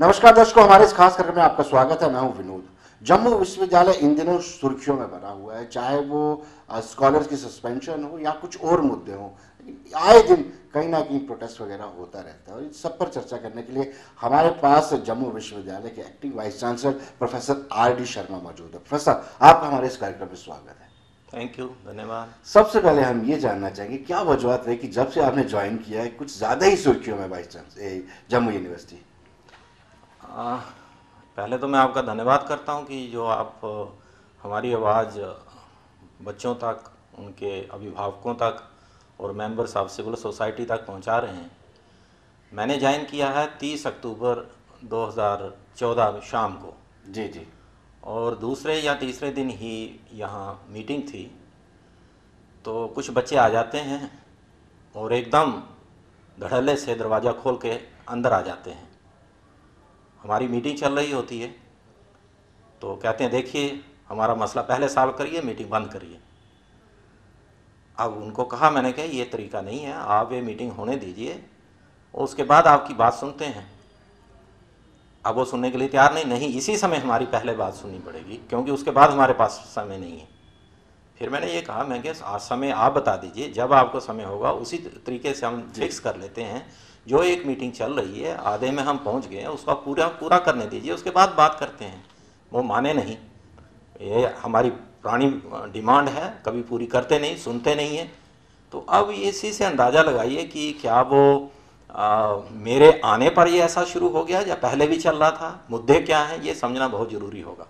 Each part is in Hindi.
नमस्कार दर्शकों, हमारे इस खास कार्यक्रम में आपका स्वागत है। मैं हूं विनोद। जम्मू विश्वविद्यालय इन दिनों सुर्खियों में बना हुआ है, चाहे वो स्कॉलर्स की सस्पेंशन हो या कुछ और मुद्दे हों। आए दिन कहीं ना कहीं प्रोटेस्ट वगैरह होता रहता है और इस सब पर चर्चा करने के लिए हमारे पास जम्मू विश्वविद्यालय के acting vice chancellor professor RD. Sharma मौजूद है। प्रोफेसर, आपका हमारे इस कार्यक्रम में स्वागत है। थैंक यू, धन्यवाद। सबसे पहले हम ये जानना चाहेंगे, क्या वजूहत रही कि जब से आपने ज्वाइन किया है कुछ ज़्यादा ही सुर्खियों में वाइस चांसलर जम्मू यूनिवर्सिटी? पहले तो मैं आपका धन्यवाद करता हूं कि जो आप हमारी आवाज़ बच्चों तक, उनके अभिभावकों तक और मेंबर्स ऑफ सिविल सोसाइटी तक पहुंचा रहे हैं। मैंने ज्वाइन किया है 30 अक्टूबर 2014 शाम को। जी जी। और दूसरे या तीसरे दिन ही यहाँ मीटिंग थी, तो कुछ बच्चे आ जाते हैं और एकदम धड़ल्ले से दरवाज़ा खोल के अंदर आ जाते हैं। हमारी मीटिंग चल रही होती है तो कहते हैं देखिए हमारा मसला पहले सॉल्व करिए, मीटिंग बंद करिए। अब उनको कहा मैंने कि ये तरीका नहीं है, आप ये मीटिंग होने दीजिए और उसके बाद आपकी बात सुनते हैं। अब वो सुनने के लिए तैयार नहीं, इसी समय हमारी पहले बात सुननी पड़ेगी क्योंकि उसके बाद हमारे पास समय नहीं है। फिर मैंने ये कहा, मैं कि आज समय आप बता दीजिए, जब आपको समय होगा उसी तरीके से हम फिक्स कर लेते हैं। जो एक मीटिंग चल रही है, आधे में हम पहुंच गए हैं, उसका पूरा करने दीजिए, उसके बाद बात करते हैं। वो माने नहीं, ये हमारी पुरानी डिमांड है, कभी पूरी करते नहीं, सुनते नहीं है। तो अब इसी से अंदाज़ा लगाइए कि क्या वो मेरे आने पर ये ऐसा शुरू हो गया या पहले भी चल रहा था, मुद्दे क्या हैं ये समझना बहुत ज़रूरी होगा।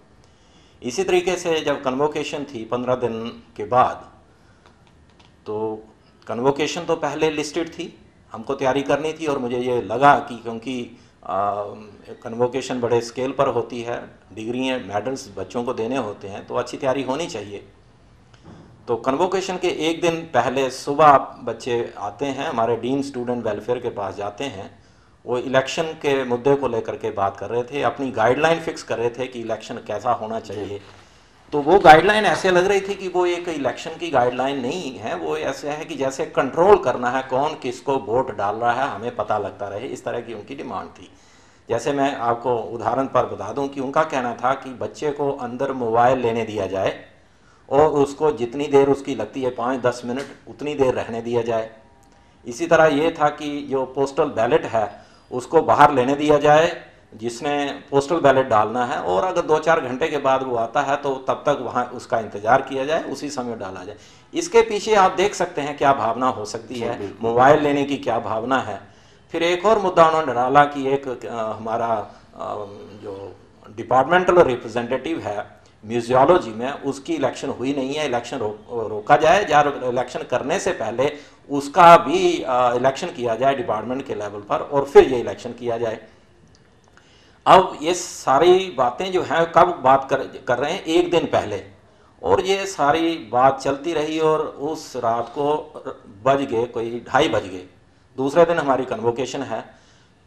इसी तरीके से जब कन्वोकेशन थी 15 दिन के बाद, तो कन्वोकेशन तो पहले लिस्टेड थी, हमको तैयारी करनी थी और मुझे ये लगा कि क्योंकि कन्वोकेशन बड़े स्केल पर होती है, डिग्री मेडल्स बच्चों को देने होते हैं, तो अच्छी तैयारी होनी चाहिए। तो कन्वोकेशन के एक दिन पहले सुबह बच्चे आते हैं, हमारे डीन स्टूडेंट वेलफेयर के पास जाते हैं। वो इलेक्शन के मुद्दे को लेकर के बात कर रहे थे, अपनी गाइडलाइन फिक्स कर रहे थे कि इलेक्शन कैसा होना चाहिए। तो वो गाइडलाइन ऐसे लग रही थी कि वो एक इलेक्शन की गाइडलाइन नहीं है, वो ऐसे है कि जैसे कंट्रोल करना है, कौन किसको वोट डाल रहा है हमें पता लगता रहे, इस तरह की उनकी डिमांड थी। जैसे मैं आपको उदाहरण पर बता दूं कि उनका कहना था कि बच्चे को अंदर मोबाइल लेने दिया जाए और उसको जितनी देर उसकी लगती है 5-10 मिनट, उतनी देर रहने दिया जाए। इसी तरह ये था कि जो पोस्टल बैलेट है उसको बाहर लेने दिया जाए, जिसने पोस्टल बैलेट डालना है, और अगर 2-4 घंटे के बाद वो आता है तो तब तक वहाँ उसका इंतज़ार किया जाए, उसी समय डाला जाए। इसके पीछे आप देख सकते हैं क्या भावना हो सकती है, मोबाइल लेने की क्या भावना है। फिर एक और मुद्दा उन्होंने डाला कि एक हमारा जो डिपार्टमेंटल रिप्रेजेंटेटिव है म्यूजियोलॉजी में, उसकी इलेक्शन हुई नहीं है, इलेक्शन रोका जाए या इलेक्शन करने से पहले उसका भी इलेक्शन किया जाए डिपार्टमेंट के लेवल पर और फिर ये इलेक्शन किया जाए। अब ये सारी बातें जो हैं कब बात कर रहे हैं, एक दिन पहले, और ये सारी बात चलती रही और उस रात को बज गए कोई 2:30 बज गए। दूसरे दिन हमारी कन्वोकेशन है,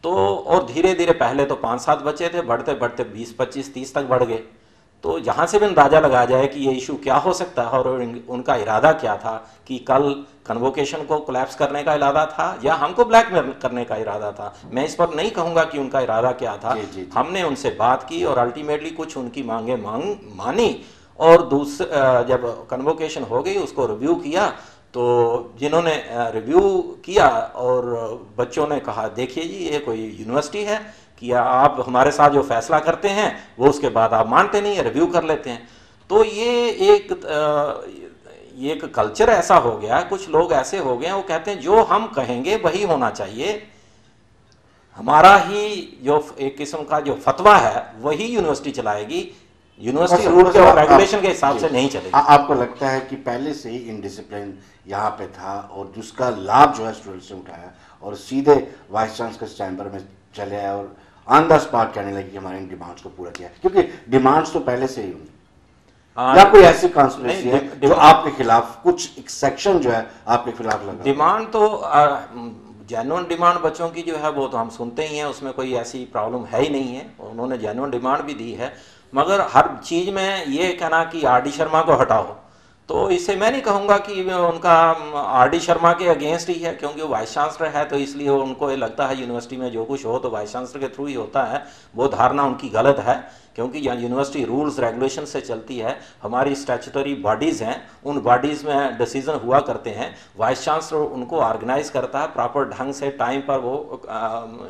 तो और धीरे धीरे पहले तो 5-7 बच्चे थे, बढ़ते बढ़ते 20-25-30 तक बढ़ गए। तो यहाँ से भी अंदाज़ा लगाया जाए कि ये इशू क्या हो सकता है और उनका इरादा क्या था, कि कल कन्वोकेशन को कोलैप्स करने का इरादा था या हमको ब्लैकमेल करने का इरादा था। मैं इस पर नहीं कहूँगा कि उनका इरादा क्या था। जी। हमने उनसे बात की और अल्टीमेटली कुछ उनकी मांगे मानी, और जब कन्वोकेशन हो गई उसको रिव्यू किया। तो जिन्होंने रिव्यू किया और बच्चों ने कहा देखिए जी ये कोई यूनिवर्सिटी है कि आप हमारे साथ जो फैसला करते हैं वो उसके बाद आप मानते नहीं है, रिव्यू कर लेते हैं। तो ये एक कल्चर ऐसा हो गया, कुछ लोग ऐसे हो गए हैं, वो कहते हैं जो हम कहेंगे वही होना चाहिए, हमारा ही जो एक किस्म का जो फतवा है वही यूनिवर्सिटी चलाएगी, यूनिवर्सिटी रूल के और रेगुलेशन के हिसाब से नहीं चलेगी। आपको लगता है कि पहले से ही इनडिसिप्लिन यहाँ पे था और जिसका लाभ जो है स्टूडेंट्स ने उठाया और सीधे वाइस चांसलर के चैम्बर में चले आए और ऑन द स्पॉट कहने लगे कि हमारे इन डिमांड्स को पूरा किया, क्योंकि डिमांड्स तो पहले से ही होंगी, या कोई ऐसी कॉन्स्पिरेसी है जो आपके खिलाफ, कुछ एक सेक्शन जो है आपके खिलाफ लगा? डिमांड तो जेन्युइन डिमांड बच्चों की जो है वो तो हम सुनते ही हैं, उसमें कोई ऐसी प्रॉब्लम है ही नहीं है, उन्होंने जेन्युइन डिमांड भी दी है। मगर हर चीज़ में ये कहना कि आर.डी. शर्मा को हटाओ तो इसे मैं नहीं कहूँगा कि उनका आर डी शर्मा के अगेंस्ट ही है, क्योंकि वो वाइस चांसलर है तो इसलिए उनको ये लगता है यूनिवर्सिटी में जो कुछ हो तो वाइस चांसलर के थ्रू ही होता है। वो धारणा उनकी गलत है, क्योंकि यहाँ यूनिवर्सिटी रूल्स रेगुलेशन से चलती है। हमारी स्टैट्यूटरी बॉडीज़ हैं, उन बॉडीज़ में डिसीजन हुआ करते हैं, वाइस चांसलर उनको ऑर्गेनाइज करता है, प्रॉपर ढंग से टाइम पर वो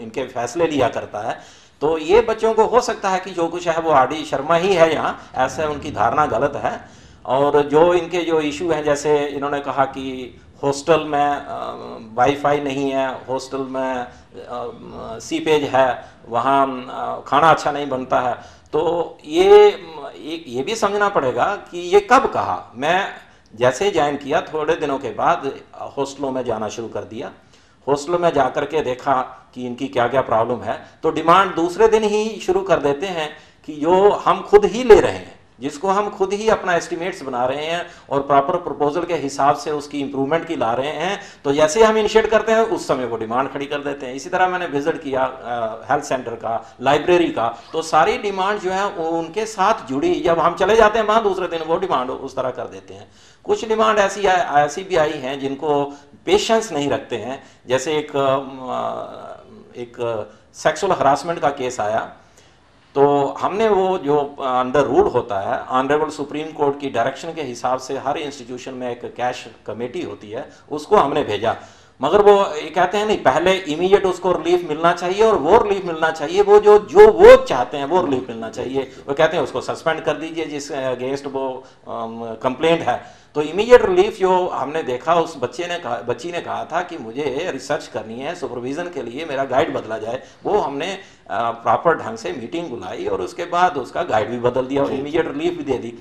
इनके फैसले लिया करता है। तो ये बच्चों को हो सकता है कि जो कुछ है वो आर डी शर्मा ही है यहाँ, ऐसे उनकी धारणा गलत है। और जो इनके जो इशू हैं, जैसे इन्होंने कहा कि हॉस्टल में वाईफाई नहीं है, हॉस्टल में सीपेज है, वहाँ खाना अच्छा नहीं बनता है, तो ये भी समझना पड़ेगा कि ये कब कहा। मैं जैसे ज्वाइन किया थोड़े दिनों के बाद हॉस्टलों में जाना शुरू कर दिया, हॉस्टल में जाकर के देखा कि इनकी क्या क्या प्रॉब्लम है, तो डिमांड दूसरे दिन ही शुरू कर देते हैं कि जो हम खुद ही ले रहे हैं, जिसको हम खुद ही अपना एस्टिमेट्स बना रहे हैं और प्रॉपर प्रपोजल के हिसाब से उसकी इंप्रूवमेंट की ला रहे हैं, तो जैसे हम इनिशिएट करते हैं उस समय वो डिमांड खड़ी कर देते हैं। इसी तरह मैंने विजिट किया हेल्थ सेंटर का, लाइब्रेरी का, तो सारी डिमांड जो है वो उनके साथ जुड़ी, जब हम चले जाते हैं वहाँ दूसरे दिन वो डिमांड उस तरह कर देते हैं। कुछ डिमांड ऐसी भी आई हैं जिनको पेशेंस नहीं रखते हैं। जैसे एक सेक्सुअल हरासमेंट का केस आया, तो हमने वो जो अंडर रूल होता है, ऑनरेबल सुप्रीम कोर्ट की डायरेक्शन के हिसाब से हर इंस्टीट्यूशन में एक कैश कमेटी होती है, उसको हमने भेजा। मगर वो ये कहते हैं नहीं, पहले इमीडिएट उसको रिलीफ मिलना चाहिए, और वो रिलीफ मिलना चाहिए वो जो वो चाहते हैं वो रिलीफ मिलना चाहिए। वो कहते हैं उसको सस्पेंड कर दीजिए जिस अगेंस्ट वो कंप्लेंट है। तो इमीडिएट रिलीफ जो हमने देखा, उस बच्ची ने कहा था कि मुझे रिसर्च करनी है, सुपरविजन के लिए मेरा गाइड बदला जाए। वो हमने प्रॉपर ढंग से मीटिंग बुलाई और उसके बाद उसका गाइड भी बदल दिया और इमीडिएट रिलीफ भी दे दी।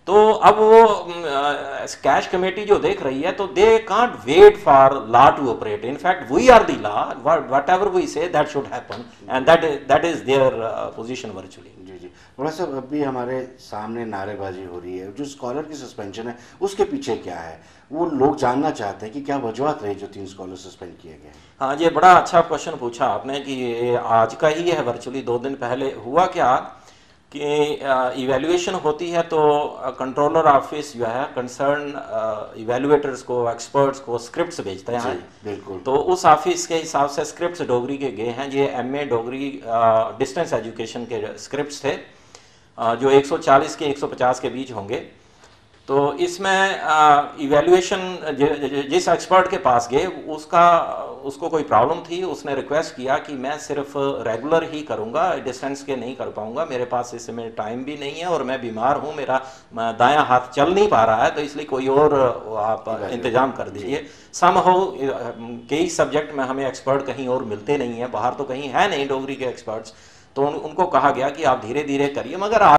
तो अब वो कैश कमेटी जो देख रही है, तो they can't wait for law to operate. In fact we are the law, whatever we say that should happen, and that is their position virtually. जी जी, बड़ा साहब, अभी हमारे सामने नारेबाजी हो रही है, जो स्कॉलर की सस्पेंशन है उसके पीछे क्या है, वो लोग जानना चाहते हैं कि क्या वजूहत रही जो 3 स्कॉलर सस्पेंड किए गए। हाँ, ये बड़ा अच्छा क्वेश्चन पूछा आपने कि ये आज का ही है वर्चुअली। 2 दिन पहले हुआ क्या कि इवैल्यूएशन होती है तो कंट्रोलर ऑफिस जो है कंसर्न इवैल्यूएटर्स को, एक्सपर्ट्स को स्क्रिप्ट्स भेजते हैं। बिल्कुल। तो उस ऑफिस के हिसाब से स्क्रिप्ट्स डोगरी के गए हैं। ये एमए डोगरी डिस्टेंस एजुकेशन के स्क्रिप्ट्स थे, जो 140 के 150 के बीच होंगे। तो इसमें इवैल्यूएशन जिस एक्सपर्ट के पास गए उसको कोई प्रॉब्लम थी, उसने रिक्वेस्ट किया कि मैं सिर्फ रेगुलर ही करूंगा, डिस्टेंस के नहीं कर पाऊंगा, मेरे पास इस समय टाइम भी नहीं है और मैं बीमार हूं, मेरा दायां हाथ चल नहीं पा रहा है, तो इसलिए कोई और आप इंतजाम कर दीजिए। समहाउ कई सब्जेक्ट में हमें एक्सपर्ट कहीं और मिलते नहीं है, बाहर तो कहीं है नहीं डोगरी के एक्सपर्ट्स, तो उनको कहा गया कि आप धीरे धीरे करिए। मगर